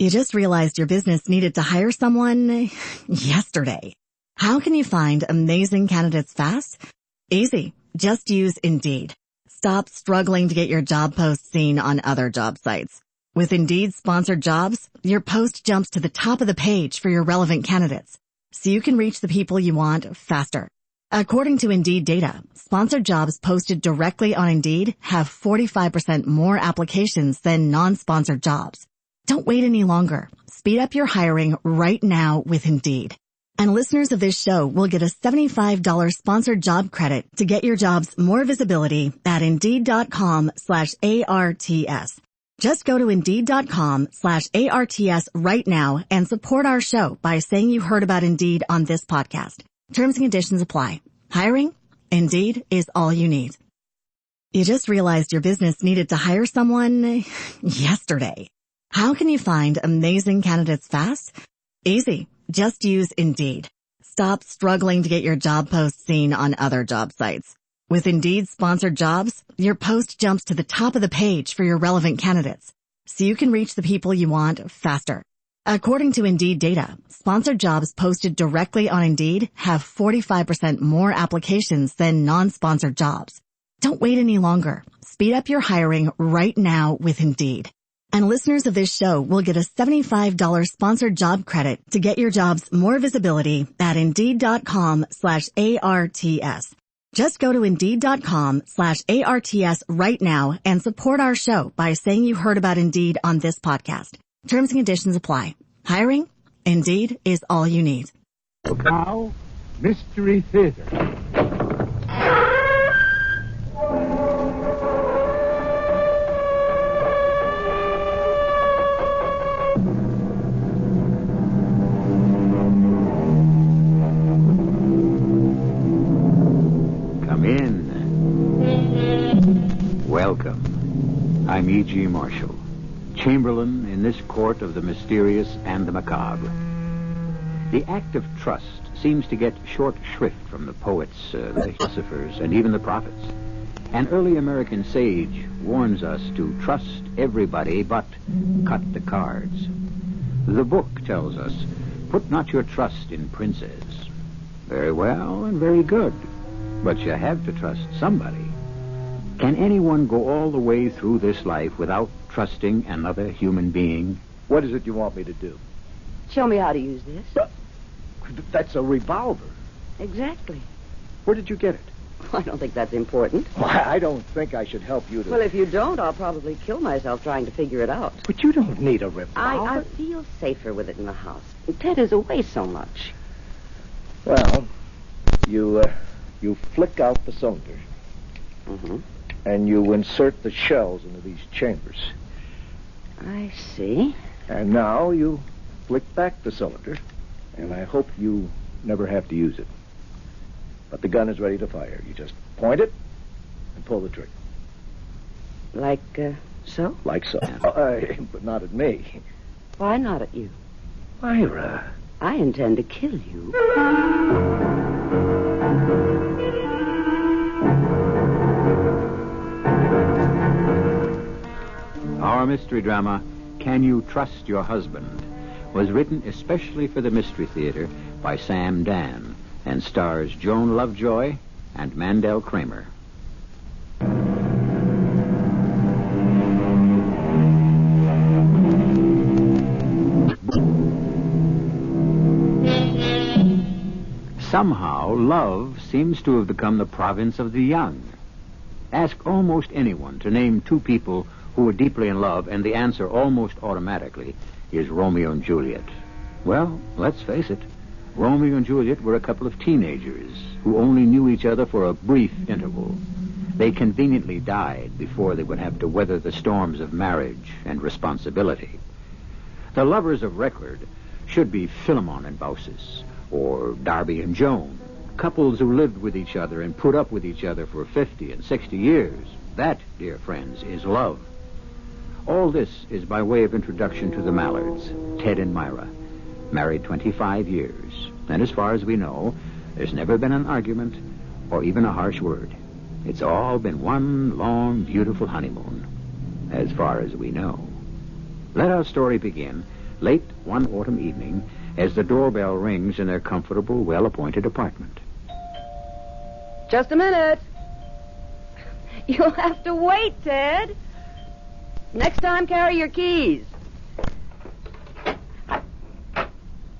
You just realized your business needed to hire someone yesterday. How can you find amazing candidates fast? Easy. Just use Indeed. Stop struggling to get your job post seen on other job sites. With Indeed sponsored jobs, your post jumps to the top of the page for your relevant candidates, so you can reach the people you want faster. According to Indeed data, sponsored jobs posted directly on Indeed have 45% more applications than non-sponsored jobs. Don't wait any longer. Speed up your hiring right now with Indeed. And listeners of this show will get a $75 sponsored job credit to get your jobs more visibility at Indeed.com/ARTS. Just go to Indeed.com/ARTS right now and support our show by saying you heard about Indeed on this podcast. Terms and conditions apply. Hiring? Indeed is all you need. You just realized your business needed to hire someone yesterday. How can you find amazing candidates fast? Easy. Just use Indeed. Stop struggling to get your job post seen on other job sites. With Indeed sponsored jobs, your post jumps to the top of the page for your relevant candidates, so you can reach the people you want faster. According to Indeed data, sponsored jobs posted directly on Indeed have 45% more applications than non-sponsored jobs. Don't wait any longer. Speed up your hiring right now with Indeed. And listeners of this show will get a $75 sponsored job credit to get your jobs more visibility at Indeed.com/ARTS. Just go to Indeed.com/ARTS right now and support our show by saying you heard about Indeed on this podcast. Terms and conditions apply. Hiring? Indeed is all you need. Now, Mystery Theater. Come in. Welcome. I'm E.G. Marshall, Chamberlain in this court of the mysterious and the macabre. The act of trust seems to get short shrift from the poets, the philosophers, and even the prophets. An early American sage warns us to trust everybody but cut the cards. The book tells us, put not your trust in princes. Very well and very good, but you have to trust somebody. Can anyone go all the way through this life without trusting another human being? What is it you want me to do? Show me how to use this. That's a revolver. Exactly. Where did you get it? I don't think that's important. Why, I don't think I should help you to... Well, if you don't, I'll probably kill myself trying to figure it out. But you don't need a revolver. I feel safer with it in the house. Ted is away so much. Well, you flick out the cylinder. Mm-hmm. And you insert the shells into these chambers. I see. And now you flick back the cylinder, and I hope you never have to use it. But the gun is ready to fire. You just point it and pull the trigger. Like, so? Like so. But not at me. Why not at you? Myra. I intend to kill you. Our mystery drama, Can You Trust Your Husband?, was written especially for the Mystery Theater by Sam Dan and stars Joan Lovejoy and Mandel Kramer. Somehow, love seems to have become the province of the young. Ask almost anyone to name two people who were deeply in love, and the answer almost automatically is Romeo and Juliet. Well, let's face it, Romeo and Juliet were a couple of teenagers who only knew each other for a brief interval. They conveniently died before they would have to weather the storms of marriage and responsibility. The lovers of record should be Philemon and Baucis, or Darby and Joan, couples who lived with each other and put up with each other for 50 and 60 years. That, dear friends, is love. All this is by way of introduction to the Mallards, Ted and Myra, married 25 years. And as far as we know, there's never been an argument or even a harsh word. It's all been one long, beautiful honeymoon, as far as we know. Let our story begin late one autumn evening as the doorbell rings in their comfortable, well-appointed apartment. Just a minute. You'll have to wait, Ted. Next time, carry your keys.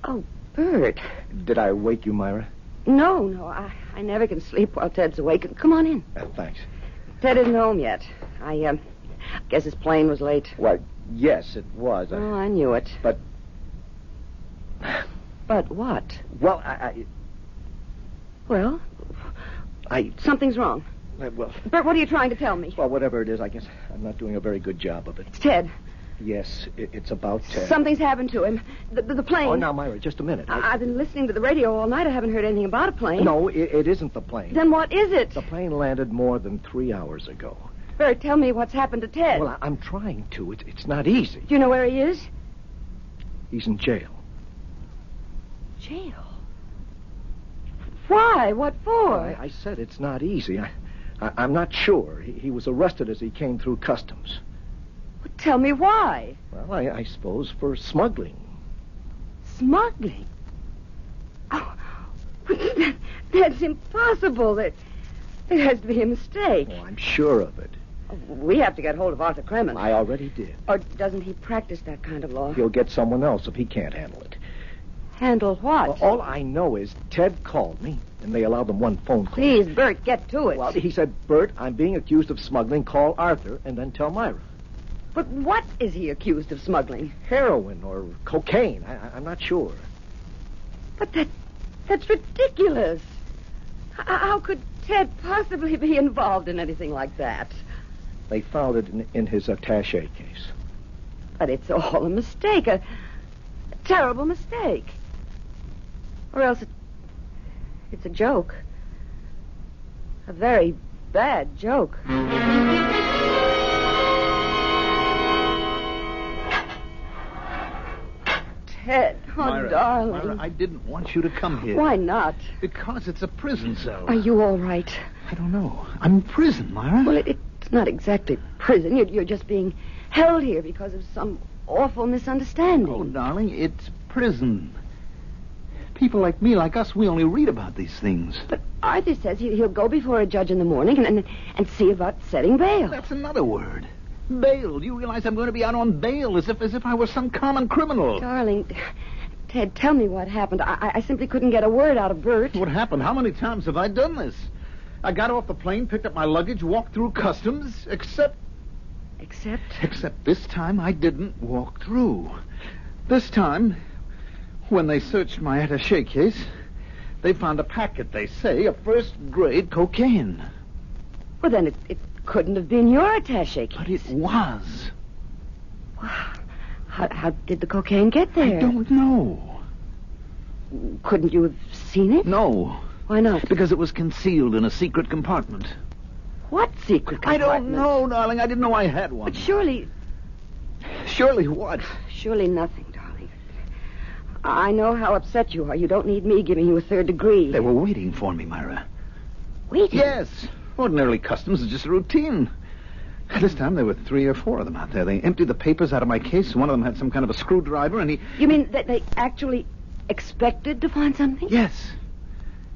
Oh, Bert. Did I wake you, Myra? No, I never can sleep while Ted's awake. Come on in. Thanks. Ted isn't home yet. I guess his plane was late. Why, yes, it was. Oh, I knew it. But... But what? Well, Well, something's wrong. Well, Bert, what are you trying to tell me? well, whatever it is, I guess I'm not doing a very good job of it. It's Ted. Yes, it's about Ted. Something's happened to him. The plane. Oh, now, Myra, just a minute. I've been listening to the radio all night. I haven't heard anything about a plane. No, it isn't the plane. Then what is it? The plane landed more than 3 hours ago. Bert, tell me what's happened to Ted. Well, I'm trying to. It's not easy. Do you know where he is? He's in jail. Jail? Why? What for? Well, I said it's not easy. I'm not sure. He was arrested as he came through customs. Well, tell me why. Well, I suppose for smuggling. Smuggling? Oh, that's impossible. There has to be a mistake. Oh, I'm sure of it. We have to get hold of Arthur Kremen. I already did. Or doesn't he practice that kind of law? He'll get someone else if he can't handle it. Handle what? Well, all I know is Ted called me, and they allowed them one phone call. Please, Bert, get to it. Well, he said, Bert, I'm being accused of smuggling. Call Arthur, and then tell Myra. But what is he accused of smuggling? Heroin or cocaine. I'm not sure. But that's ridiculous. How could Ted possibly be involved in anything like that? They found it in his attaché case. But it's all a mistake, a terrible mistake. Or else it's a joke. A very bad joke. Ted, oh, Myra, darling. Myra, I didn't want you to come here. Why not? Because it's a prison cell. Are you all right? I don't know. I'm in prison, Myra. Well, it's not exactly prison. You're just being held here because of some awful misunderstanding. Oh, darling, it's prison. People like me, like us, we only read about these things. But Arthur says he'll go before a judge in the morning and see about setting bail. That's another word. Bail. You realize I'm going to be out on bail as if I were some common criminal. Darling, Ted, tell me what happened. I simply couldn't get a word out of Bert. What happened? How many times have I done this? I got off the plane, picked up my luggage, walked through customs, except this time I didn't walk through. This time, when they searched my attaché case, they found a packet, they say, of first-grade cocaine. Well, then it couldn't have been your attaché case. But it was. How did the cocaine get there? I don't know. Couldn't you have seen it? No. Why not? Because it was concealed in a secret compartment. What secret compartment? I don't know, darling. I didn't know I had one. But surely... Surely what? Surely nothing, darling. I know how upset you are. You don't need me giving you a third degree. They were waiting for me, Myra. Waiting? Yes. Ordinarily, customs is just a routine. This time, there were 3 or 4 of them out there. They emptied the papers out of my case. One of them had some kind of a screwdriver, and he... You mean that they actually expected to find something? Yes.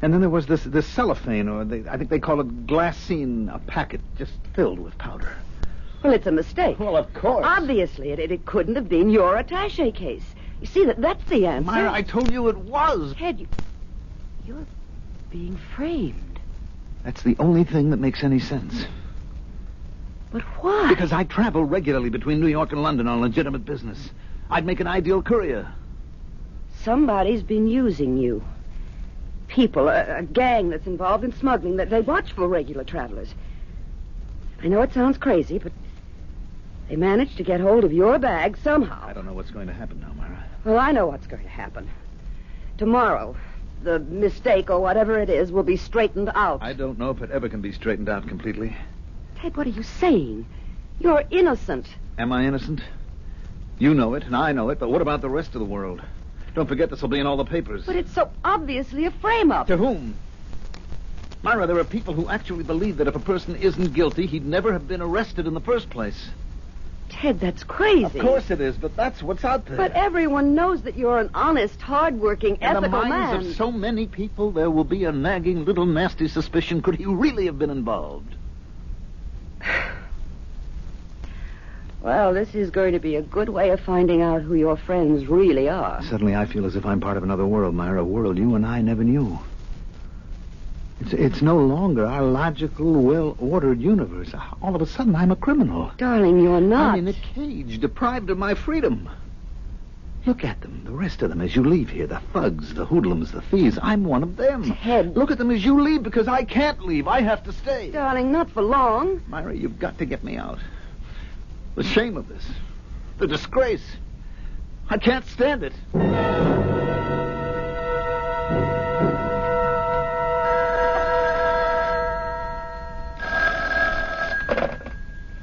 And then there was this cellophane, or I think they call it glassine, a packet just filled with powder. Well, it's a mistake. Well, of course. Obviously, it couldn't have been your attaché case. You see, that's the answer. Myra, I told you it was. Ted, you're being framed. That's the only thing that makes any sense. But why? Because I travel regularly between New York and London on legitimate business. I'd make an ideal courier. Somebody's been using you. People, a gang that's involved in smuggling, that they watch for regular travelers. I know it sounds crazy, but they managed to get hold of your bag somehow. I don't know what's going to happen now, Myra. Well, I know what's going to happen. Tomorrow, the mistake or whatever it is will be straightened out. I don't know if it ever can be straightened out completely. Ted, what are you saying? You're innocent. Am I innocent? You know it, and I know it, but what about the rest of the world? Don't forget this will be in all the papers. But it's so obviously a frame-up. To whom? Myra, there are people who actually believe that if a person isn't guilty, he'd never have been arrested in the first place. Ted, that's crazy. Of course it is, but that's what's out there. But everyone knows that you're an honest, hard-working, ethical in the man. minds of so many people, there will be a nagging little nasty suspicion. Could he really have been involved? Well, this is going to be a good way of finding out who your friends really are. Suddenly I feel as if I'm part of another world, Myra, a world you and I never knew. It's no longer our logical, well-ordered universe. All of a sudden, I'm a criminal. Darling, you're not. I'm in a cage, deprived of my freedom. Look at them, the rest of them, as you leave here. The thugs, the hoodlums, the thieves. I'm one of them. Ted. Look at them as you leave, because I can't leave. I have to stay. Darling, not for long. Myra, you've got to get me out. The shame of this. The disgrace. I can't stand it.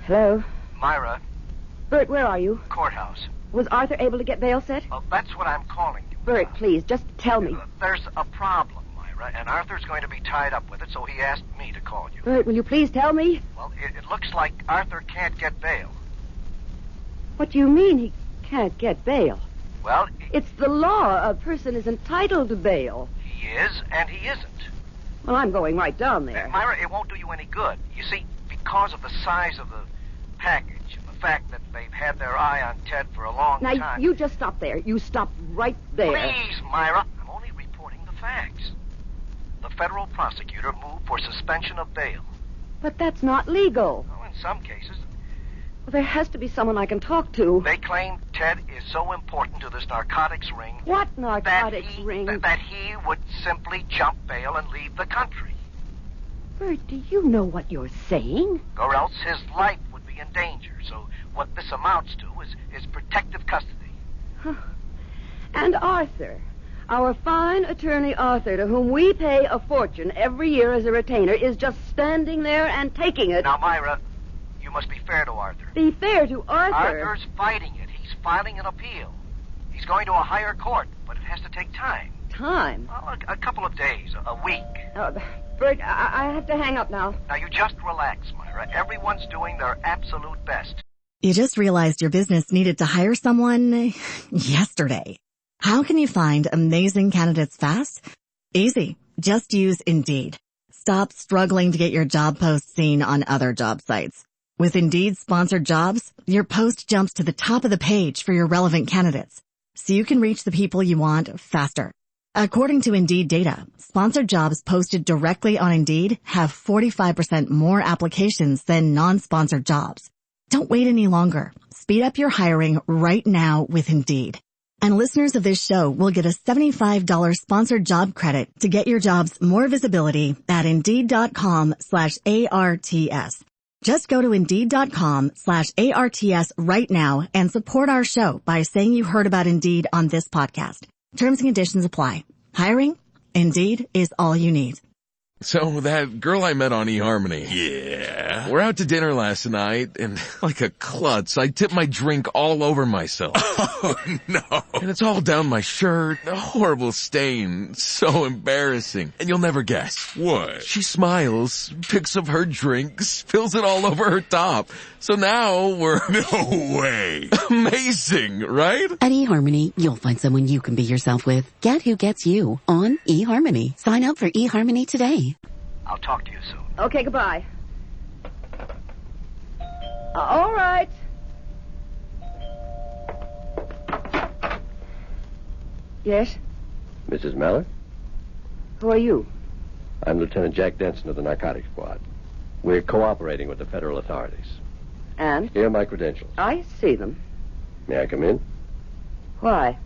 Hello? Myra, Bert, where are you? courthouse. Was Arthur able to get bail set? Well, that's what I'm calling you. Bert, please, just tell me. There's a problem, Myra, and Arthur's going to be tied up with it, so he asked me to call you. Bert, will you please tell me? Well, it looks like Arthur can't get bail. What do you mean he can't get bail? Well, It's the law. A person is entitled to bail. he is and he isn't. Well, I'm going right down there. Myra, it won't do you any good. You see, because of the size of the package and the fact that they've had their eye on Ted for a long Now, time... you just stop there. You stop right there. Please, Myra. I'm only reporting the facts. The federal prosecutor moved for suspension of bail. But that's not legal. Well, in some cases, Well, there has to be someone I can talk to. they claim Ted is so important to this narcotics ring What narcotics ring? that he would simply jump bail and leave the country. Bert, do you know what you're saying? Or else his life would be in danger. So what this amounts to is protective custody. And Arthur, our fine attorney Arthur, to whom we pay a fortune every year as a retainer, is just standing there and taking it. Now, Myra, you must be fair to Arthur. Be fair to Arthur. Arthur's fighting it. He's filing an appeal. He's going to a higher court, but it has to take time. Time. Well, a couple of days, a week. Bert, I have to hang up now. Now, you just relax, Myra. Everyone's doing their absolute best. You just realized your business needed to hire someone yesterday. How can you find amazing candidates fast? Easy. Just use Indeed. Stop struggling to get your job post seen on other job sites. With Indeed sponsored jobs, your post jumps to the top of the page for your relevant candidates, so you can reach the people you want faster. According to Indeed data, sponsored jobs posted directly on Indeed have 45% more applications than non-sponsored jobs. Don't wait any longer. Speed up your hiring right now with Indeed. And listeners of this show will get a $75 sponsored job credit to get your jobs more visibility at Indeed.com/ARTS. Just go to Indeed.com/ARTS right now and support our show by saying you heard about Indeed on this podcast. Terms and conditions apply. Hiring? Indeed is all you need. So that girl I met on eHarmony. Yeah. We're out to dinner last night, and like a klutz, I tipped my drink all over myself. Oh, no. And it's all down my shirt. A horrible stain. So embarrassing. And you'll never guess. What? She smiles, picks up her drink, spills it all over her top. So now we're... No way. Amazing, right? At eHarmony, you'll find someone you can be yourself with. Get who gets you on eHarmony. Sign up for eHarmony today. I'll talk to you soon. Okay, goodbye. All right. Yes? Mrs. Mallard, Who are you? I'm Lieutenant Jack Denson of the Narcotics Squad. We're cooperating with the federal authorities. And? Here are my credentials. I see them. May I come in? Why?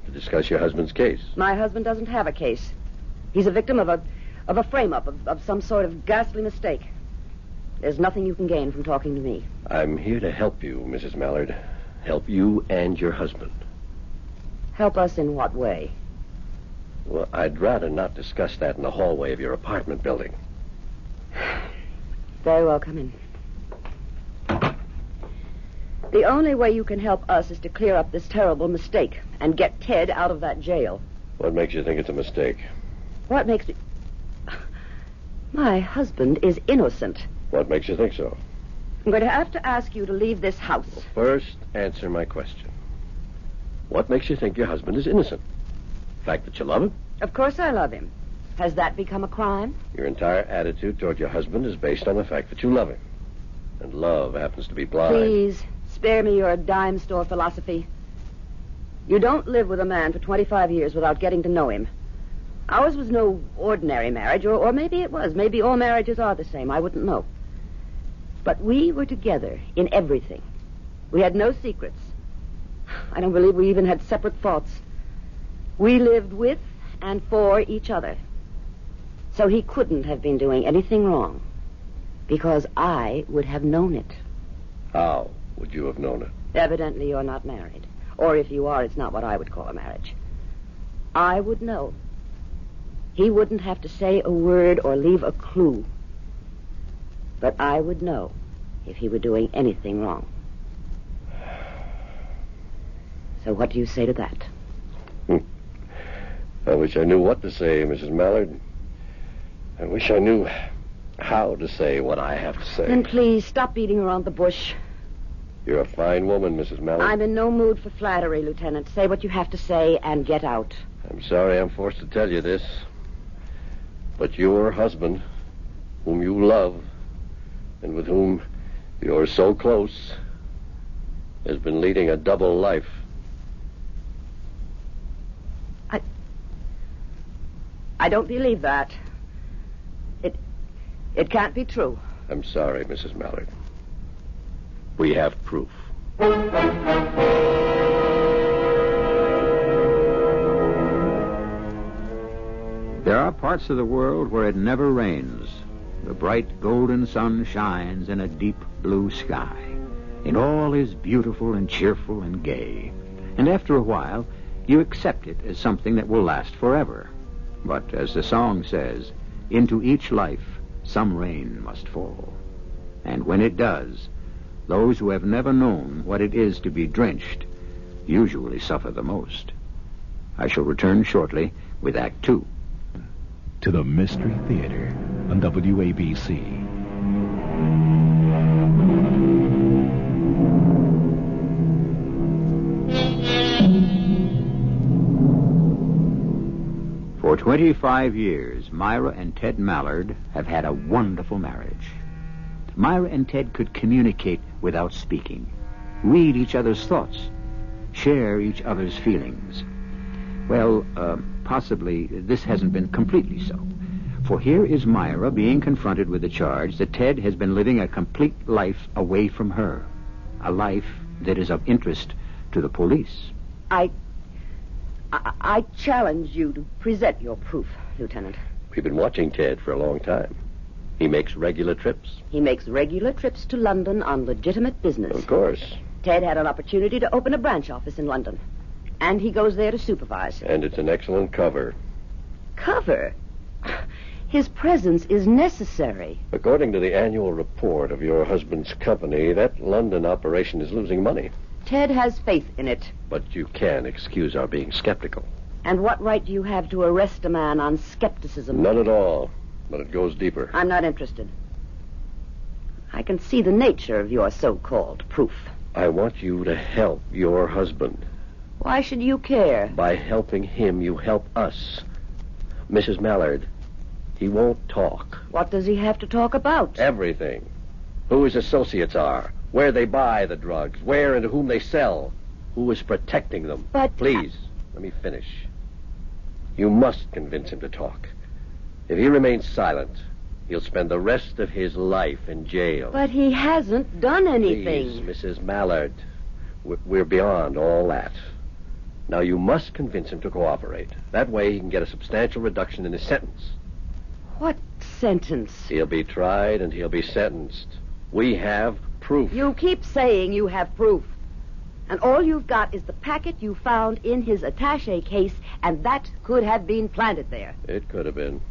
To discuss your husband's case. My husband doesn't have a case. He's a victim of a frame-up, of some sort of ghastly mistake. There's nothing you can gain from talking to me. I'm here to help you, Mrs. Mallard. Help you and your husband. Help us in what way? Well, I'd rather not discuss that in the hallway of your apartment building. Very well, come in. The only way you can help us is to clear up this terrible mistake and get Ted out of that jail. What makes you think it's a mistake? What makes me... My husband is innocent. What makes you think so? I'm going to have to ask you to leave this house. Well, first, answer my question. What makes you think your husband is innocent? The fact that you love him? Of course I love him. Has that become a crime? Your entire attitude toward your husband is based on the fact that you love him. And love happens to be blind. Please, spare me your dime store philosophy. You don't live with a man for 25 years without getting to know him. Ours was no ordinary marriage, or maybe it was. Maybe all marriages are the same. I wouldn't know. But we were together in everything. We had no secrets. I don't believe we even had separate thoughts. We lived with and for each other. So he couldn't have been doing anything wrong, because I would have known it. How would you have known it? Evidently you're not married. Or if you are, it's not what I would call a marriage. I would know. He wouldn't have to say a word or leave a clue. But I would know if he were doing anything wrong. So what do you say to that? I wish I knew what to say, Mrs. Mallard. I wish I knew how to say what I have to say. Then please stop beating around the bush. You're a fine woman, Mrs. Mallard. I'm in no mood for flattery, Lieutenant. Say what you have to say and get out. I'm sorry I'm forced to tell you this, but your husband, whom you love, and with whom you're so close, has been leading a double life. I don't believe that. It can't be true. I'm sorry, Mrs. Mallard. We have proof. There are parts of the world where it never rains. The bright golden sun shines in a deep blue sky, and all is beautiful and cheerful and gay. And after a while, you accept it as something that will last forever. But as the song says, into each life some rain must fall. And when it does, those who have never known what it is to be drenched usually suffer the most. I shall return shortly with Act 2. To the Mystery Theater on WABC. For 25 years, Myra and Ted Mallard have had a wonderful marriage. Myra and Ted could communicate without speaking, read each other's thoughts, share each other's feelings. Well, possibly this hasn't been completely so. For here is Myra being confronted with the charge that Ted has been living a complete life away from her, a life that is of interest to the police. I challenge you to present your proof, Lieutenant. We've been watching Ted for a long time. He makes regular trips. He makes regular trips to London on legitimate business. Of course. Ted had an opportunity to open a branch office in London, and he goes there to supervise. And it's an excellent cover. Cover? His presence is necessary. According to the annual report of your husband's company, that London operation is losing money. Ted has faith in it. But you can excuse our being skeptical. And what right do you have to arrest a man on skepticism? None at all, but it goes deeper. I'm not interested. I can see the nature of your so-called proof. I want you to help your husband. Why should you care? By helping him, you help us. Mrs. Mallard, he won't talk. What does he have to talk about? Everything. Who his associates are, where they buy the drugs, where and to whom they sell, who is protecting them. But... Please, let me finish. You must convince him to talk. If he remains silent, he'll spend the rest of his life in jail. But he hasn't done anything. Please, Mrs. Mallard, we're beyond all that. Now, you must convince him to cooperate. That way he can get a substantial reduction in his sentence. What sentence? He'll be tried and he'll be sentenced. We have proof. You keep saying you have proof. And all you've got is the packet you found in his attaché case, and that could have been planted there. It could have been,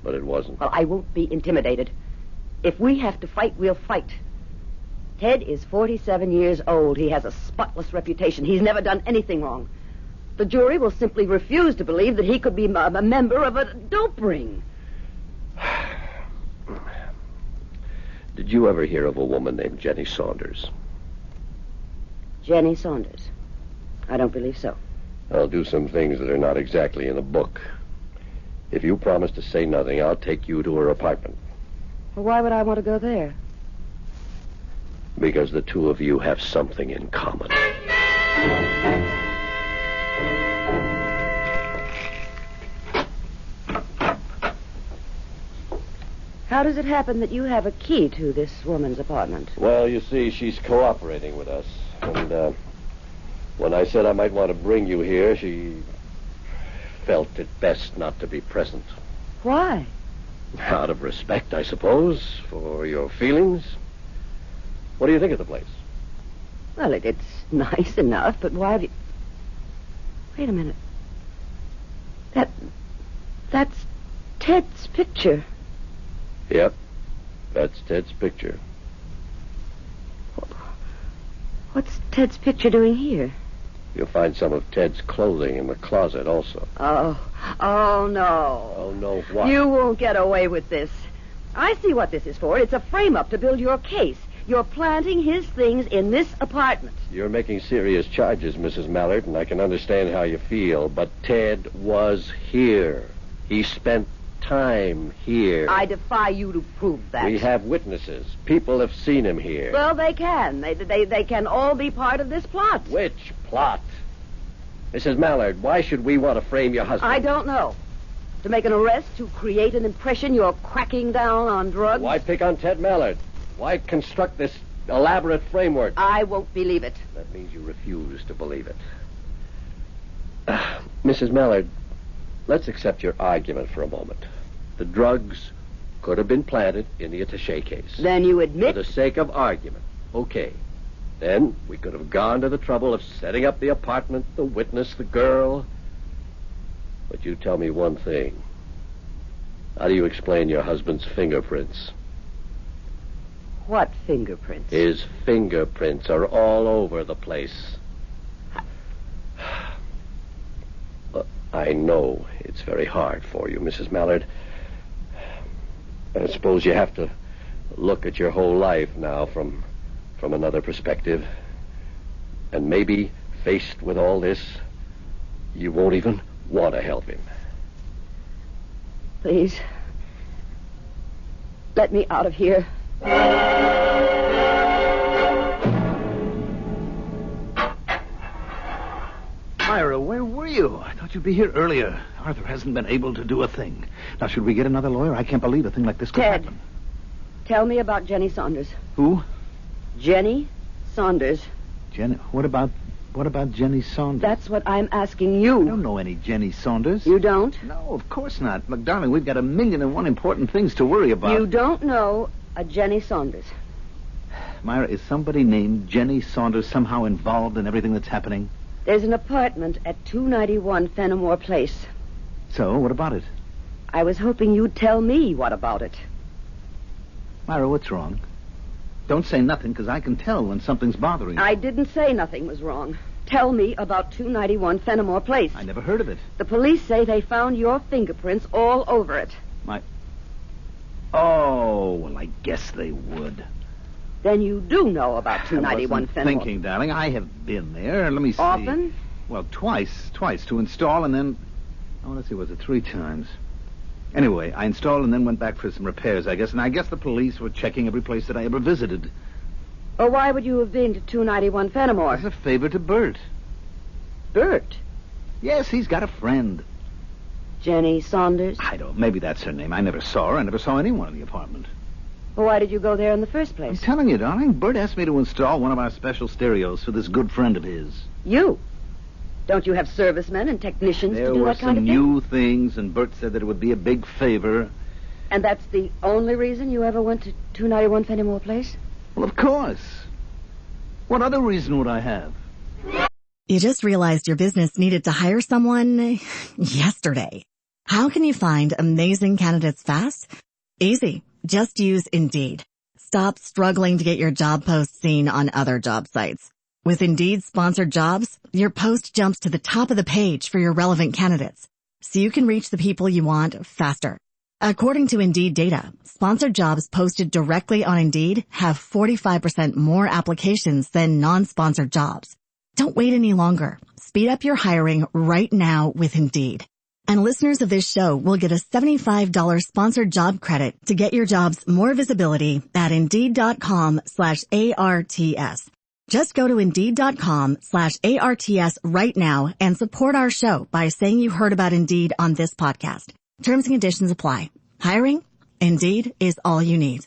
but it wasn't. Well, I won't be intimidated. If we have to fight, we'll fight. Ted is 47 years old. He has a spotless reputation. He's never done anything wrong. The jury will simply refuse to believe that he could be a member of a dope ring. Did you ever hear of a woman named Jenny Saunders? Jenny Saunders? I don't believe so. I'll do some things that are not exactly in a book. If you promise to say nothing, I'll take you to her apartment. Well, why would I want to go there? Because the two of you have something in common. How does it happen that you have a key to this woman's apartment? Well, you see, she's cooperating with us. And when I said I might want to bring you here, she felt it best not to be present. Why? Out of respect, I suppose, for your feelings. What do you think of the place? Well, it's nice enough, but why have you... Wait a minute. That's Ted's picture. Yep, that's Ted's picture. What's Ted's picture doing here? You'll find some of Ted's clothing in the closet also. Oh no. Oh, no what? You won't get away with this. I see what this is for. It's a frame-up to build your case. You're planting his things in this apartment. You're making serious charges, Mrs. Mallard, and I can understand how you feel, but Ted was here. He spent time here. I defy you to prove that. We have witnesses. People have seen him here. Well, they can. They can all be part of this plot. Which plot? Mrs. Mallard, why should we want to frame your husband? I don't know. To make an arrest, to create an impression you're cracking down on drugs? Why pick on Ted Mallard? Why construct this elaborate framework? I won't believe it. That means you refuse to believe it. Mrs. Mallard, let's accept your argument for a moment. The drugs could have been planted in the attaché case. Then you admit... For the sake of argument. Okay. Then we could have gone to the trouble of setting up the apartment, the witness, the girl. But you tell me one thing. How do you explain your husband's fingerprints? What fingerprints? His fingerprints are all over the place. I know it's very hard for you, Mrs. Mallard. I suppose you have to look at your whole life now from another perspective. And maybe, faced with all this, you won't even want to help him. Please. Let me out of here. Myra, where were you? I thought you'd be here earlier. Arthur hasn't been able to do a thing. Now, should we get another lawyer? I can't believe a thing like this could Ted, happen. tell me about Jenny Saunders. Who? Jenny Saunders. Jenny? What about Jenny Saunders? That's what I'm asking you. I don't know any Jenny Saunders. You don't? No, of course not. Look, darling, we've got 1,000,001 important things to worry about. You don't know a Jenny Saunders. Myra, is somebody named Jenny Saunders somehow involved in everything that's happening? There's an apartment at 291 Fenimore Place. So, what about it? I was hoping you'd tell me what about it. Myra, what's wrong? Don't say nothing, because I can tell when something's bothering you. I didn't say nothing was wrong. Tell me about 291 Fenimore Place. I never heard of it. The police say they found your fingerprints all over it. Oh, well, I guess they would. Then you do know about 291 I wasn't Fenimore. thinking, darling. I have been there. Let me see. Often? Well, twice to install and then... Oh, let's see, was it 3 times? Anyway, I installed and then went back for some repairs, I guess. And I guess the police were checking every place that I ever visited. Well, why would you have been to 291 Fenimore? As a favor to Bert. Bert? Yes, he's got a friend. Jenny Saunders? I don't... Maybe that's her name. I never saw her. I never saw anyone in the apartment. Well, why did you go there in the first I'm place? telling you, darling, Bert asked me to install one of our special stereos for this good friend of his. You? Don't you have servicemen and technicians There to do were that kind some of thing? new things, and Bert said that it would be a big favor. And that's the only reason you ever went to 291 Fenimore Place? Well, of course. What other reason would I have? You just realized your business needed to hire someone yesterday. How can you find amazing candidates fast? Easy. Just use Indeed. Stop struggling to get your job post seen on other job sites. With Indeed sponsored jobs, your post jumps to the top of the page for your relevant candidates, so you can reach the people you want faster. According to Indeed data, sponsored jobs posted directly on Indeed have 45% more applications than non-sponsored jobs. Don't wait any longer. Speed up your hiring right now with Indeed. And listeners of this show will get a $75 sponsored job credit to get your jobs more visibility at Indeed.com/ARTS. Just go to Indeed.com/ARTS right now and support our show by saying you heard about Indeed on this podcast. Terms and conditions apply. Hiring? Indeed is all you need.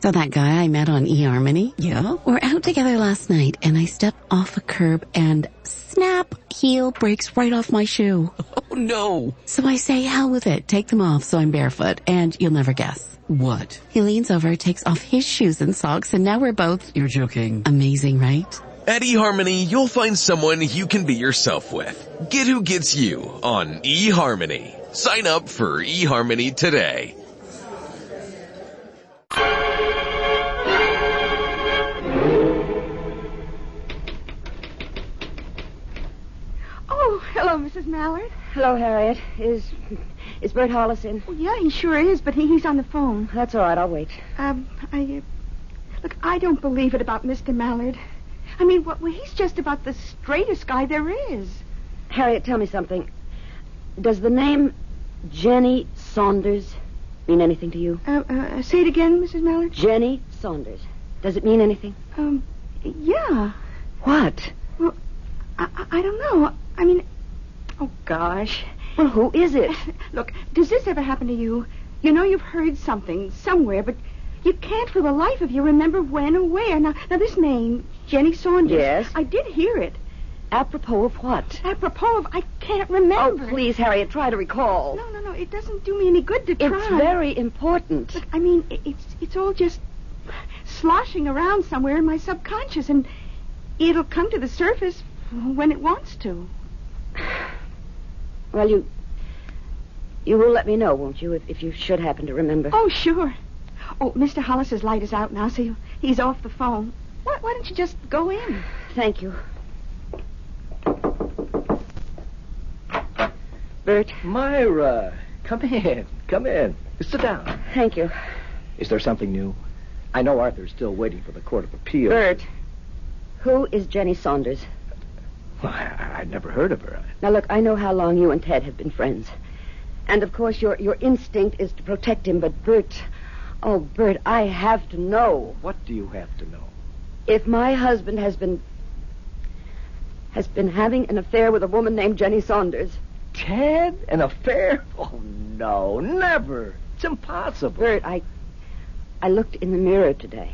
So that guy I met on eHarmony? Yeah. We're out together last night and I step off a curb and snap, heel breaks right off my shoe. Oh, no. So I say, hell with it, take them off so I'm barefoot, and you'll never guess. What? He leans over, takes off his shoes and socks, and now we're both... You're joking. Amazing, right? At eHarmony, you'll find someone you can be yourself with. Get who gets you on eHarmony. Sign up for eHarmony today. Oh, hello, Mrs. Mallard. Hello, Harriet. Is Bert Hollis in? Well, yeah, he sure is, but he's on the phone. That's all right. I'll wait. Look, I don't believe it about Mr. Mallard. I mean, well, he's just about the straightest guy there is. Harriet, tell me something. Does the name Jenny Saunders mean anything to you? Say it again, Mrs. Mallard. Jenny Saunders. Does it mean anything? Yeah. What? Well, I don't know. I mean, oh, gosh. Well, who is it? Look, does this ever happen to you? You know you've heard something somewhere, but you can't for the life of you remember when or where. Now this name, Jenny Saunders. Yes? I did hear it. Apropos of what? Apropos of, I can't remember. Oh, please, Harriet, try to recall. No. It doesn't do me any good to try. It's very important. Look, I mean, it's all just sloshing around somewhere in my subconscious, and it'll come to the surface when it wants to. Well, you will let me know, won't you, if you should happen to remember? Oh, sure. Oh, Mr. Hollis's light is out now, so he's off the phone. Why don't you just go in? Thank you. Bert? Myra, come in. Sit down. Thank you. Is there something new? I know Arthur's still waiting for the Court of Appeal. Bert, who is Jenny Saunders? Well, I'd never heard of her. Now, look, I know how long you and Ted have been friends. And, of course, your instinct is to protect him, but Bert... Oh, Bert, I have to know. What do you have to know? If my husband has been having an affair with a woman named Jenny Saunders. Ted? An affair? Oh, no, never. It's impossible. Bert, I looked in the mirror today,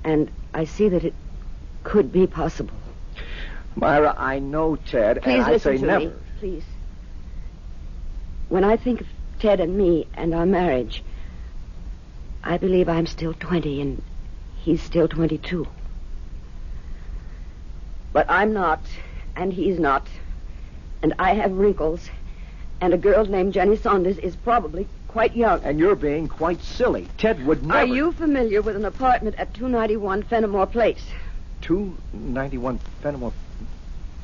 and I see that it could be possible. Myra, I know Ted, Please and I say listen to never. me, please. When I think of Ted and me and our marriage, I believe I'm still 20 and he's still 22. But I'm not, and he's not, and I have wrinkles, and a girl named Jenny Saunders is probably quite young. And you're being quite silly. Ted would never... Are you familiar with an apartment at 291 Fenimore Place? 291 Fenimore...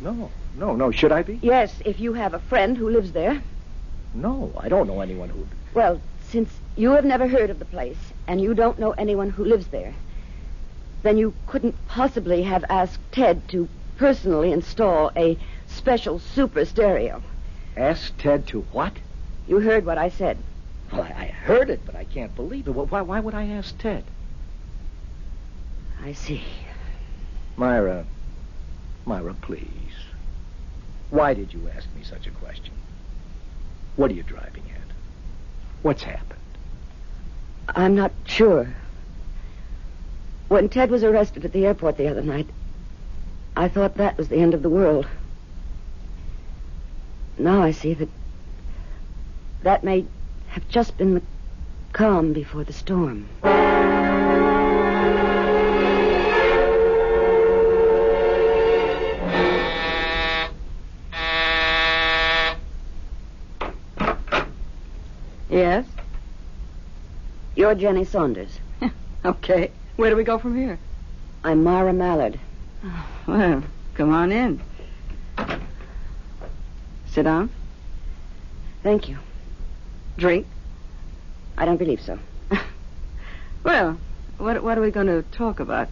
No. Should I be? Yes, if you have a friend who lives there. No, I don't know anyone who... Well, since you have never heard of the place, and you don't know anyone who lives there, then you couldn't possibly have asked Ted to personally install a special super stereo. Ask Ted to what? You heard what I said. Well, I heard it, but I can't believe it. Why would I ask Ted? I see. Myra, please. Why did you ask me such a question? What are you driving at? What's happened? I'm not sure. When Ted was arrested at the airport the other night, I thought that was the end of the world. Now I see that may have just been the calm before the storm. Yes? You're Jenny Saunders. Okay. Where do we go from here? I'm Myra Mallard. Oh, well, come on in. Sit down. Thank you. Drink? I don't believe so. Well, what are we going to talk about?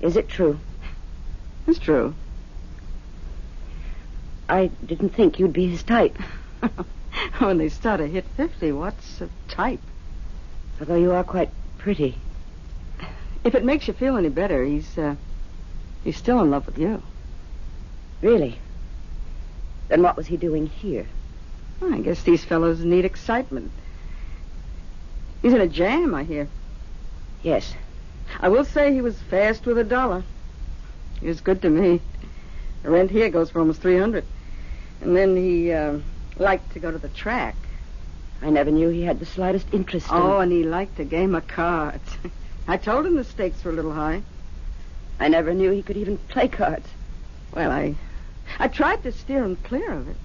Is it true? It's true. I didn't think you'd be his type. When they start to hit 50, what's a type? Although you are quite pretty. If it makes you feel any better, he's still in love with you. Really? Then what was he doing here? Well, I guess these fellows need excitement. He's in a jam, I hear. Yes. I will say he was fast with $1. He was good to me. The rent here goes for almost $300. And then he liked to go to the track. I never knew he had the slightest interest in... Oh, and he liked a game of cards. I told him the stakes were a little high. I never knew he could even play cards. Well, I tried to steer him clear of it.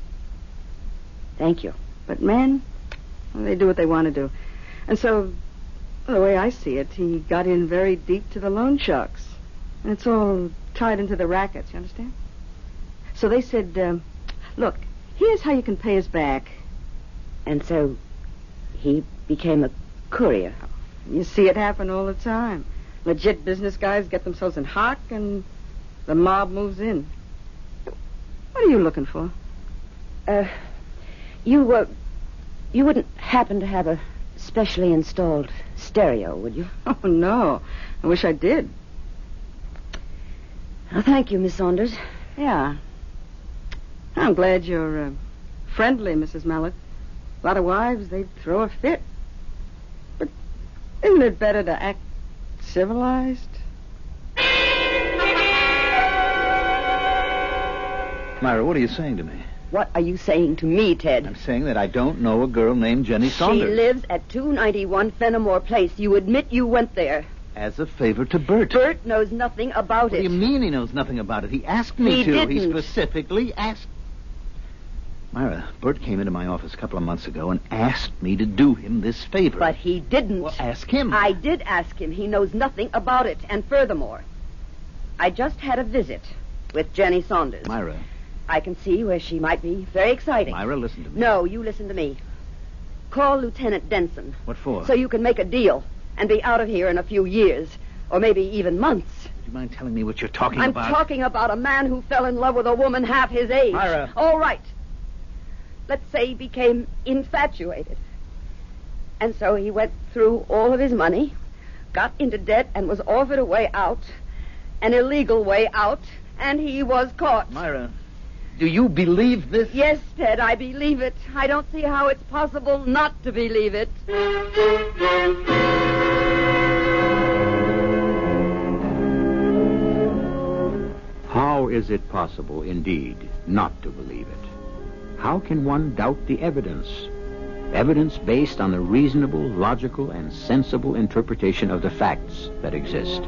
Thank you. But men, well, they do what they want to do. And so, the way I see it, he got in very deep to the loan sharks. And it's all tied into the rackets, you understand? So they said, look, here's how you can pay us back. And so he became a courier. You see it happen all the time. Legit business guys get themselves in hock and the mob moves in. What are you looking for? You wouldn't happen to have a specially installed stereo, would you? Oh, no. I wish I did. Well, thank you, Miss Saunders. Yeah. I'm glad you're friendly, Mrs. Mallet. A lot of wives, they'd throw a fit. But isn't it better to act civilized? Myra, what are you saying to me? What are you saying to me, Ted? I'm saying that I don't know a girl named Jenny She Saunders. lives at 291 Fenimore Place. You admit you went there. As a favor to Bert. Bert knows nothing about What it. do you mean he knows nothing about it? He asked me He to. didn't. He specifically asked. Myra, Bert came into my office a couple of months ago and asked me to do him this favor. But he didn't. Well, ask him. I did ask him. He knows nothing about it. And furthermore, I just had a visit with Jenny Saunders. Myra. I can see where she might be very exciting. Myra, listen to me. No, you listen to me. Call Lieutenant Denson. What for? So you can make a deal and be out of here in a few years, or maybe even months. Would you mind telling me what you're talking I'm about? talking about a man who fell in love with a woman half his age. Myra. All right. Let's say he became infatuated. And so he went through all of his money, got into debt, and was offered a way out, an illegal way out, and he was caught. Myra, do you believe this? Yes, Ted, I believe it. I don't see how it's possible not to believe it. How is it possible, indeed, not to believe it? How can one doubt the evidence? Evidence based on the reasonable, logical, and sensible interpretation of the facts that exist.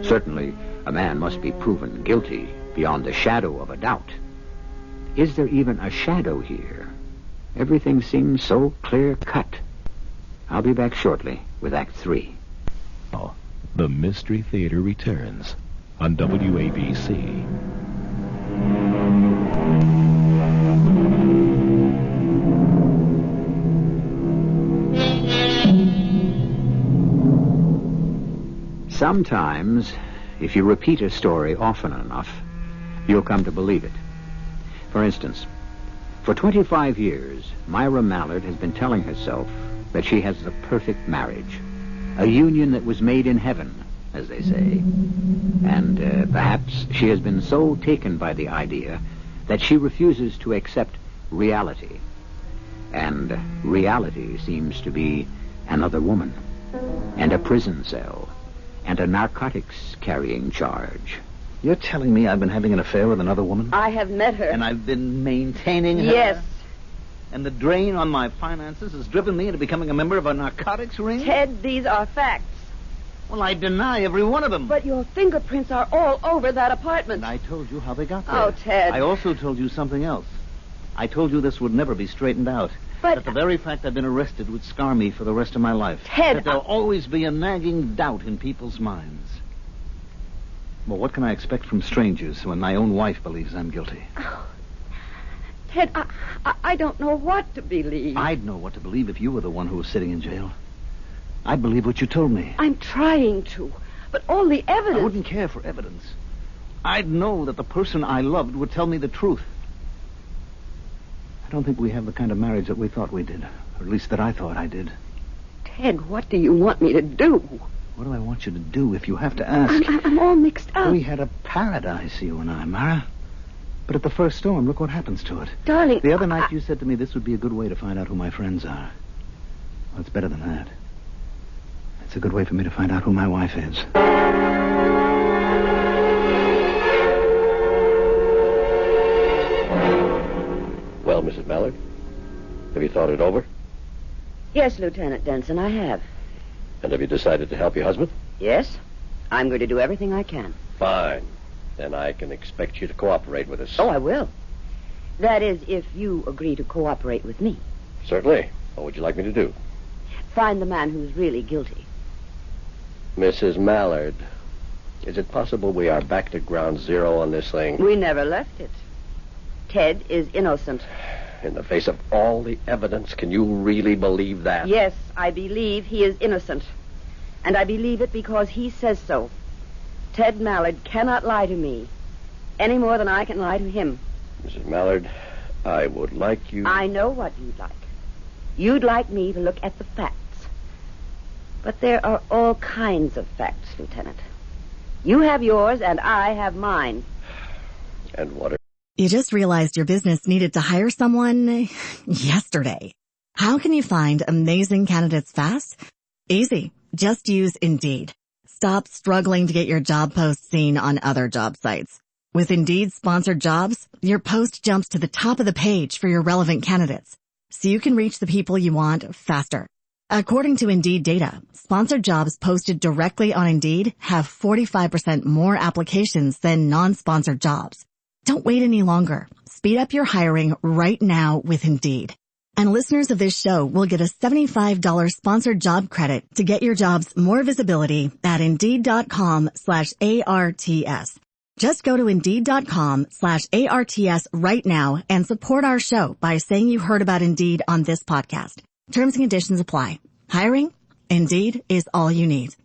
Certainly, a man must be proven guilty beyond the shadow of a doubt. Is there even a shadow here? Everything seems so clear-cut. I'll be back shortly with Act 3. The Mystery Theater returns on WABC. Sometimes, if you repeat a story often enough, you'll come to believe it. For instance, for 25 years, Myra Mallard has been telling herself that she has the perfect marriage, a union that was made in heaven, as they say. And perhaps she has been so taken by the idea that she refuses to accept reality. And reality seems to be another woman, and a prison cell, and a narcotics-carrying charge. You're telling me I've been having an affair with another woman? I have met her. And I've been maintaining her? Yes. And the drain on my finances has driven me into becoming a member of a narcotics ring? Ted, these are facts. Well, I deny every one of them. But your fingerprints are all over that apartment. And I told you how they got there. Oh, Ted. I also told you something else. I told you this would never be straightened out. But... that the very fact I've been arrested would scar me for the rest of my life. Ted, that there'll always be a nagging doubt in people's minds. Well, what can I expect from strangers when my own wife believes I'm guilty? Oh, Ted, I don't know what to believe. I'd know what to believe if you were the one who was sitting in jail. I'd believe what you told me. I'm trying to, but all the evidence... I wouldn't care for evidence. I'd know that the person I loved would tell me the truth. I don't think we have the kind of marriage that we thought we did, or at least that I thought I did. Ted, what do you want me to do? What do I want you to do if you have to ask? I'm all mixed up. We had a paradise, you and I, Mara. But at the first storm, look what happens to it. Darling... The other night you said to me this would be a good way to find out who my friends are. Well, it's better than that. It's a good way for me to find out who my wife is. Well, Mrs. Mallard, have you thought it over? Yes, Lieutenant Denson, I have. And have you decided to help your husband? Yes. I'm going to do everything I can. Fine. Then I can expect you to cooperate with us. Oh, I will. That is, if you agree to cooperate with me. Certainly. What would you like me to do? Find the man who's really guilty. Mrs. Mallard, is it possible we are back to ground zero on this thing? We never left it. Ted is innocent. In the face of all the evidence, can you really believe that? Yes, I believe he is innocent. And I believe it because he says so. Ted Mallard cannot lie to me any more than I can lie to him. Mrs. Mallard, I would like you... I know what you'd like. You'd like me to look at the facts. But there are all kinds of facts, Lieutenant. You have yours and I have mine. And what are... You just realized your business needed to hire someone yesterday. How can you find amazing candidates fast? Easy. Just use Indeed. Stop struggling to get your job post seen on other job sites. With Indeed sponsored jobs, your post jumps to the top of the page for your relevant candidates, so you can reach the people you want faster. According to Indeed data, sponsored jobs posted directly on Indeed have 45% more applications than non-sponsored jobs. Don't wait any longer. Speed up your hiring right now with Indeed. And listeners of this show will get a $75 sponsored job credit to get your jobs more visibility at Indeed.com/ARTS. Just go to Indeed.com/ARTS right now and support our show by saying you heard about Indeed on this podcast. Terms and conditions apply. Hiring? Indeed is all you need.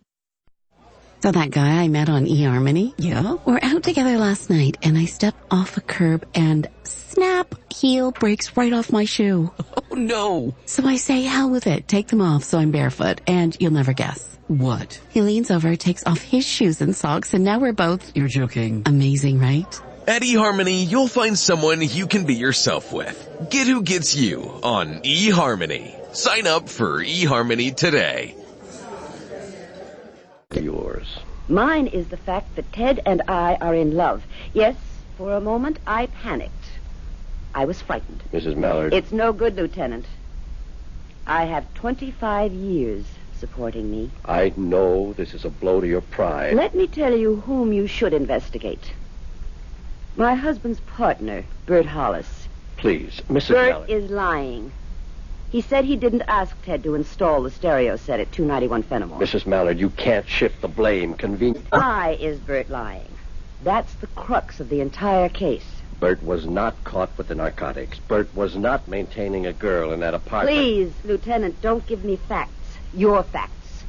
So that guy I met on eHarmony? Yeah. We're out together last night and I step off a curb and snap, heel breaks right off my shoe. Oh, no. So I say, hell with it. Take them off so I'm barefoot. And you'll never guess. What? He leans over, takes off his shoes and socks, and now we're both... You're joking. Amazing, right? At eHarmony, you'll find someone you can be yourself with. Get who gets you on eHarmony. Sign up for eHarmony today. Yours. Mine is the fact that Ted and I are in love. Yes, for a moment I panicked. I was frightened. Mrs. Mallard. It's no good, Lieutenant. I have 25 years supporting me. I know this is a blow to your pride. Let me tell you whom you should investigate. My husband's partner, Bert Hollis. Please, Mrs. Bert Mallard. is lying. He said he didn't ask Ted to install the stereo set at 291 Fenimore. Mrs. Mallard, you can't shift the blame conveniently. Why is Bert lying? That's the crux of the entire case. Bert was not caught with the narcotics. Bert was not maintaining a girl in that apartment. Please, Lieutenant, don't give me facts. Your facts.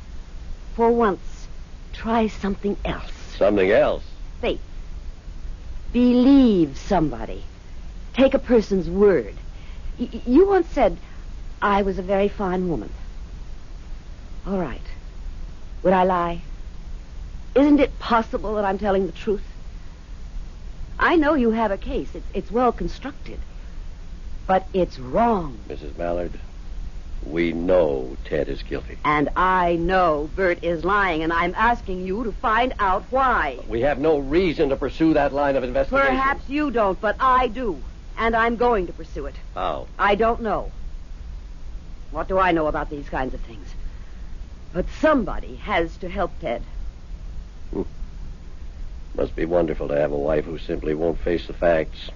For once, try something else. Something else? Faith. Believe somebody. Take a person's word. You once said, I was a very fine woman. All right. Would I lie? Isn't it possible that I'm telling the truth? I know you have a case. It's well constructed. But it's wrong. Mrs. Mallard, we know Ted is guilty. And I know Bert is lying, and I'm asking you to find out why. We have no reason to pursue that line of investigation. Perhaps you don't, but I do. And I'm going to pursue it. How? I don't know. What do I know about these kinds of things? But somebody has to help Ted. Must be wonderful to have a wife who simply won't face the facts.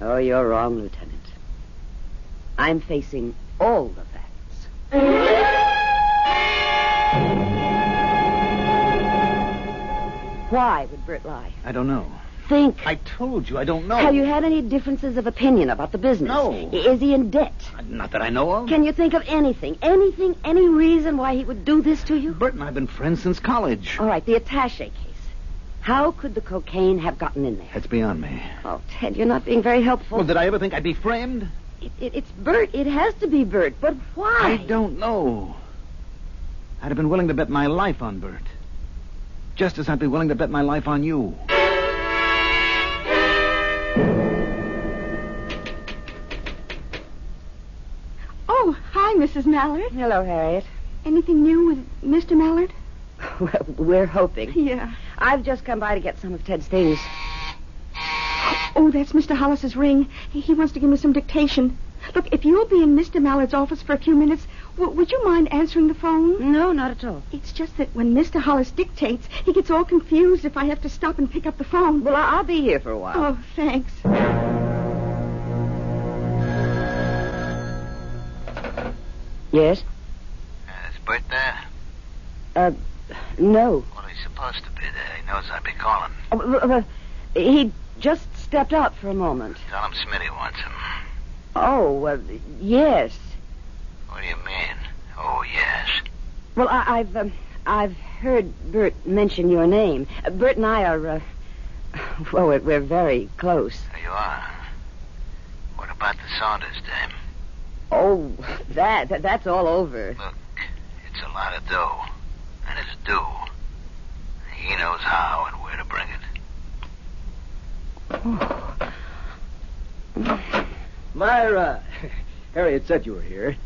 Oh, you're wrong, Lieutenant. I'm facing all the facts. Why would Bert lie? I don't know. think. I told you, I don't know. Have you had any differences of opinion about the business? No. Is he in debt? Not that I know of. Can you think of anything, any reason why he would do this to you? Bert and I have been friends since college. All right, the attaché case. How could the cocaine have gotten in there? That's beyond me. Oh, Ted, you're not being very helpful. Well, did I ever think I'd be framed? It's Bert. It has to be Bert. But why? I don't know. I'd have been willing to bet my life on Bert. Just as I'd be willing to bet my life on you. Oh, hi, Mrs. Mallard. Hello, Harriet. Anything new with Mr. Mallard? Well, we're hoping. Yeah. I've just come by to get some of Ted's things. Oh, that's Mr. Hollis's ring. He wants to give me some dictation. Look, if you'll be in Mr. Mallard's office for a few minutes, would you mind answering the phone? No, not at all. It's just that when Mr. Hollis dictates, he gets all confused if I have to stop and pick up the phone. Well, I'll be here for a while. Oh, thanks. Yes? Is Bert there? No. Well, he's supposed to be there. He knows I'd be calling. He just stepped out for a moment. Tell him Smitty wants him. Oh, yes. What do you mean? Oh, yes. Well, I've heard Bert mention your name. Bert and I are, well, we're very close. There you are. What about the Saunders dame? Oh, that's all over. Look, it's a lot of dough, and it's due. He knows how and where to bring it. Myra, Harriet said you were here.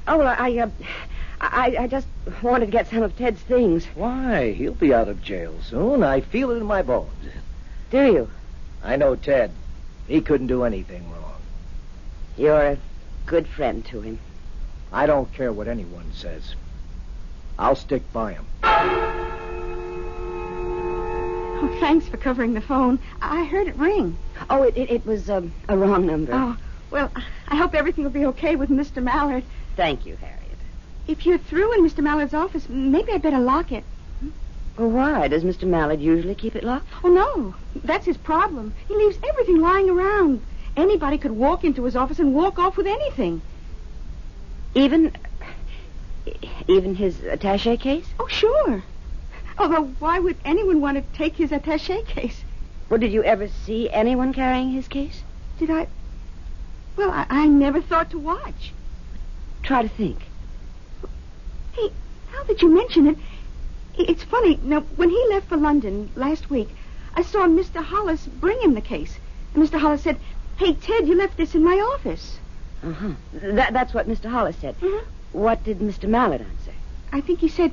Oh, well, I just wanted to get some of Ted's things. Why? He'll be out of jail soon. I feel it in my bones. Do you? I know Ted. He couldn't do anything wrong. You're a good friend to him. I don't care what anyone says. I'll stick by him. Oh, thanks for covering the phone. I heard it ring. Oh, it was a wrong number. Oh, well, I hope everything will be okay with Mr. Mallard. Thank you, Harriet. If you're through in Mr. Mallard's office, maybe I'd better lock it. Well, why? Does Mr. Mallard usually keep it locked? Oh, no. That's his problem. He leaves everything lying around. Anybody could walk into his office and walk off with anything. Even his attaché case? Oh, sure. Although, why would anyone want to take his attaché case? Well, did you ever see anyone carrying his case? Did I? Well, I never thought to watch. Try to think. Hey, now that you mention it, it's funny. Now, when he left for London last week, I saw Mr. Hollis bring him the case. And Mr. Hollis said, "Hey, Ted, you left this in my office." Uh-huh. That's what Mr. Hollis said. Mm-hmm. What did Mr. Mallard answer? I think he said,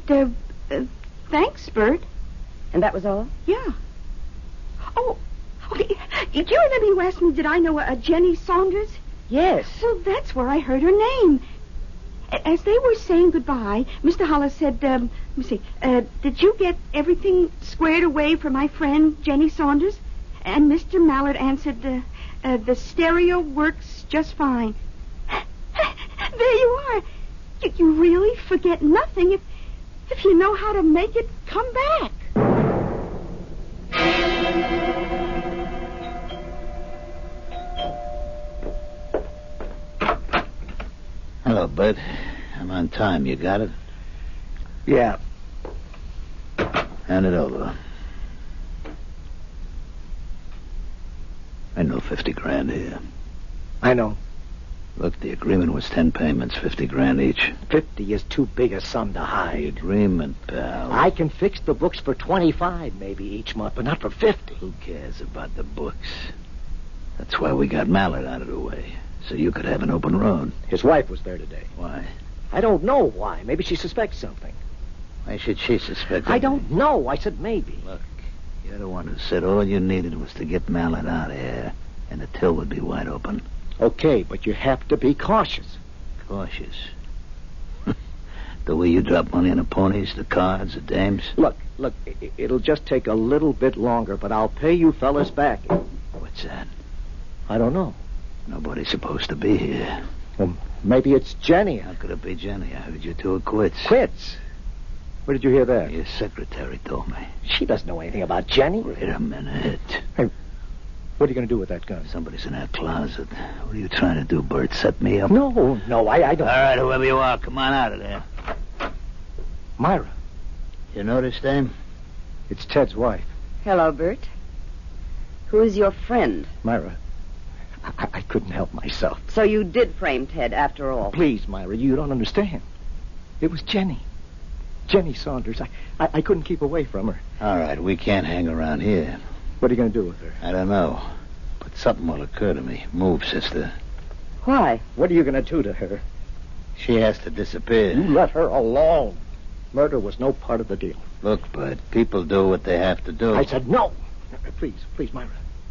thanks, Bert. And that was all? Yeah. Oh, okay. Do you remember you asked me, did I know a Jenny Saunders? Yes. Well, that's where I heard her name. As they were saying goodbye, Mr. Hollis said, let me see, did you get everything squared away for my friend, Jenny Saunders? And Mr. Mallard answered, the stereo works just fine. There you are. You really forget nothing if you know how to make it come back. Hello, Bud. I'm on time. You got it? Yeah. Hand it over. I know 50 grand here. I know. Look, the agreement was 10 payments, 50 grand each. 50 is too big a sum to The hide. agreement, pal. I can fix the books for 25 maybe each month, but not for 50. Who cares about the books? That's why we got Mallard out of the way, so you could have an open road. His wife was there today. Why? I don't know why. Maybe she suspects something. Why should she suspect I anything? don't know. I said maybe. Look, you're the one who said all you needed was to get Mallard out of here, and the till would be wide open. Okay, but you have to be cautious. Cautious. The way you drop money on the ponies, the cards, the dames. Look, it'll just take a little bit longer, but I'll pay you fellas back. What's that? I don't know. Nobody's supposed to be here. Well, maybe it's Jenny. How could it be Jenny? I heard you two are quits. Quits? Where did you hear that? Your secretary told me. She doesn't know anything about Jenny. Wait a minute. Hey, What are you going to do with that gun? Somebody's in that closet. What are you trying to do, Bert? Set me up? No, I don't. All right, whoever you are, come on out of there. Myra. You know this dame? It's Ted's wife. Hello, Bert. Who is your friend? Myra, I couldn't help myself. So you did frame Ted after all. Please, Myra, you don't understand. It was Jenny. Jenny Saunders. I couldn't keep away from her. All right, we can't hang around here. What are you going to do with her? I don't know. But something will occur to me. Move, sister. Why? What are you going to do to her? She has to disappear. You let her alone. Murder was no part of the deal. Look, Bud, people do what they have to do. I said no. Please, Myra.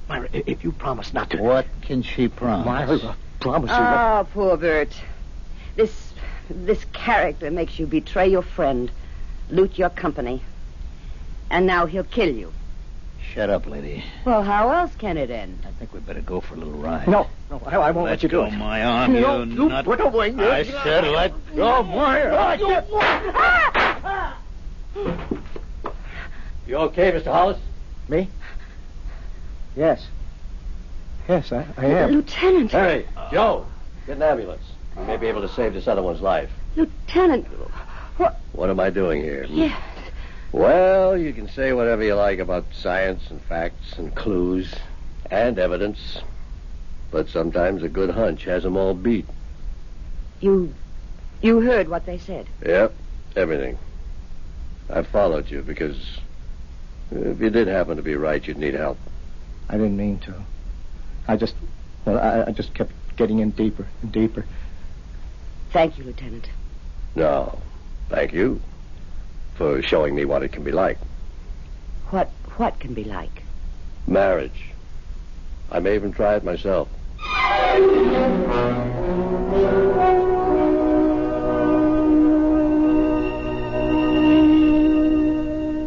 Myra, if you promise not to... What can she promise? Myra, promise you... Oh, poor Bert. This character makes you betray your friend, loot your company. And now he'll kill you. Shut up, lady. Well, how else can it end? I think we'd better go for a little ride. No, I won't let you do it. Let go my arm, no, you nut. Put away. I said let go my arm. You okay, Mr. Hollis? Me? Yes. Yes, I am. Lieutenant. Hey, Joe, get an ambulance. We may be able to save this other one's life. Lieutenant, What am I doing here? Yes. Well, you can say whatever you like about science and facts and clues and evidence, but sometimes a good hunch has them all beat. You heard what they said? Yep, everything. I followed you because if you did happen to be right, you'd need help. I didn't mean to. I just kept getting in deeper and deeper. Thank you, Lieutenant. No, thank you for showing me what it can be like. What can be like? Marriage. I may even try it myself.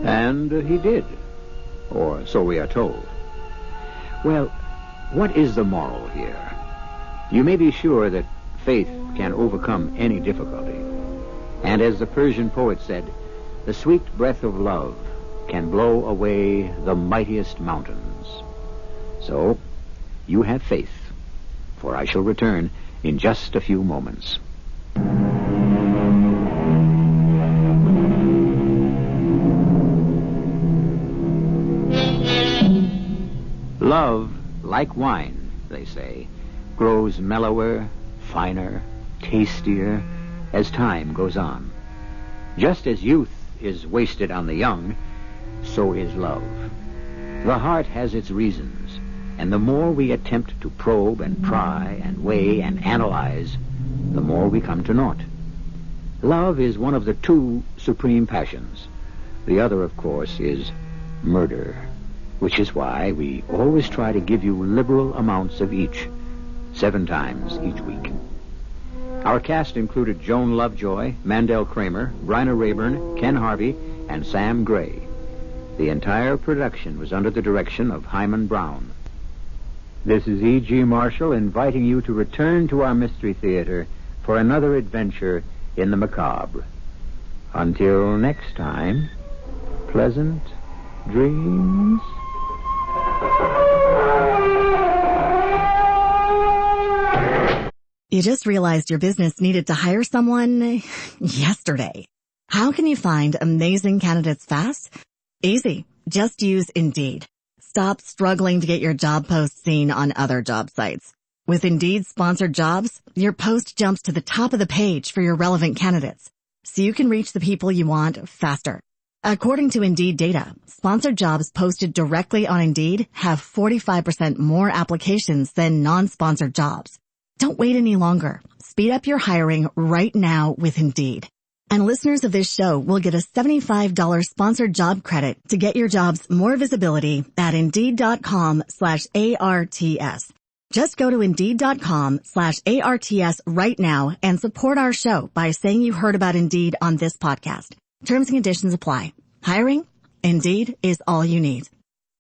And he did. Or so we are told. Well, what is the moral here? You may be sure that faith can overcome any difficulty. And as the Persian poet said, the sweet breath of love can blow away the mightiest mountains. So, you have faith, for I shall return in just a few moments. Love, like wine, they say, grows mellower, finer, tastier as time goes on. Just as youth is wasted on the young, so is love. The heart has its reasons, and the more we attempt to probe and pry and weigh and analyze, the more we come to naught. Love is one of the two supreme passions. The other, of course, is murder, which is why we always try to give you liberal amounts of each, 7 times each week. Our cast included Joan Lovejoy, Mandel Kramer, Bryna Rayburn, Ken Harvey, and Sam Gray. The entire production was under the direction of Hyman Brown. This is E.G. Marshall inviting you to return to our Mystery Theater for another adventure in the macabre. Until next time, pleasant dreams. You just realized your business needed to hire someone yesterday. How can you find amazing candidates fast? Easy. Just use Indeed. Stop struggling to get your job post seen on other job sites. With Indeed sponsored jobs, your post jumps to the top of the page for your relevant candidates, so you can reach the people you want faster. According to Indeed data, sponsored jobs posted directly on Indeed have 45% more applications than non-sponsored jobs. Don't wait any longer. Speed up your hiring right now with Indeed. And listeners of this show will get a $75 sponsored job credit to get your jobs more visibility at Indeed.com/ARTS. Just go to Indeed.com/ARTS right now and support our show by saying you heard about Indeed on this podcast. Terms and conditions apply. Hiring? Indeed is all you need.